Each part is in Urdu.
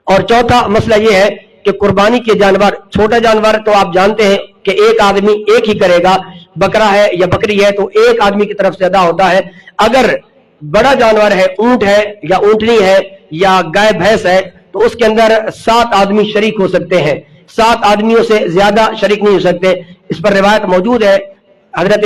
اور چوتھا مسئلہ یہ ہے کہ قربانی کے جانور، چھوٹا جانور تو آپ جانتے ہیں کہ ایک آدمی ایک ہی کرے گا، بکرا ہے یا بکری ہے تو ایک آدمی کی طرف سے ادا ہوتا ہے۔ اگر بڑا جانور ہے، اونٹ ہے یا اونٹنی ہے یا گائے بھینس ہے تو اس کے اندر 7 آدمی شریک ہو سکتے ہیں، 7 آدمیوں سے زیادہ شریک نہیں ہو سکتے۔ اس پر روایت موجود ہے، حضرت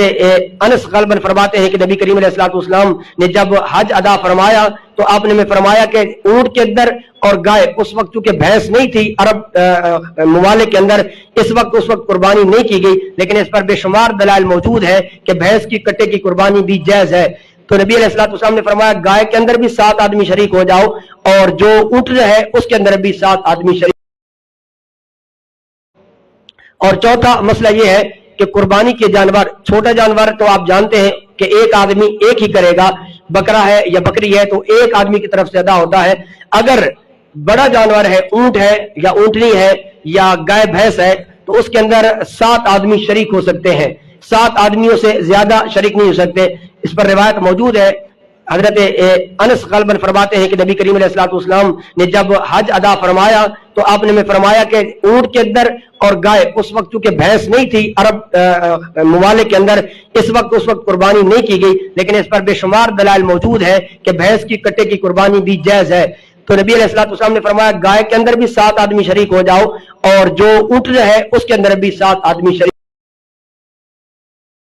انس غالباً فرماتے ہیں کہ نبی کریم علیہ الصلوۃ والسلام نے جب حج ادا فرمایا تو آپ نے فرمایا کہ اونٹ کے اندر اور گائے، اس وقت چونکہ بھینس نہیں تھی عرب ممالک کے اندر، اس وقت قربانی نہیں کی گئی، لیکن اس پر بے شمار دلائل موجود ہے کہ بھینس کی کٹے کی قربانی بھی جائز ہے۔ تو نبی علیہ الصلوۃ والسلام نے فرمایا گائے کے اندر بھی 7 آدمی شریک ہو جاؤ، اور جو اونٹ ہے اس کے اندر بھی 7 آدمی شریک۔ اور چوتھا مسئلہ یہ ہے کہ قربانی کے جانور، چھوٹا جانور تو آپ جانتے ہیں کہ ایک آدمی ایک ہی کرے گا، بکرا ہے یا بکری ہے تو ایک آدمی کی طرف سے ادا ہوتا ہے۔ اگر بڑا جانور ہے، اونٹ ہے یا اونٹنی ہے یا گائے بھینس ہے تو اس کے اندر 7 آدمی شریک ہو سکتے ہیں، 7 آدمیوں سے زیادہ شریک نہیں ہو سکتے۔ اس پر روایت موجود ہے، حضرت انس غالباً فرماتے ہیں کہ نبی کریم علیہ الصلوۃ والسلام نے جب حج ادا فرمایا تو آپ نے فرمایا کہ اونٹ کے اندر اور گائے، اس وقت چونکہ بھینس نہیں تھی عرب ممالک کے اندر، اس وقت قربانی نہیں کی گئی، لیکن اس پر بے شمار دلائل موجود ہے کہ بھینس کی کٹے کی قربانی بھی جائز ہے۔ تو نبی علیہ الصلوۃ والسلام نے فرمایا گائے کے اندر بھی 7 آدمی شریک ہو جاؤ، اور جو اونٹ ہے اس کے اندر بھی 7 آدمی شریک۔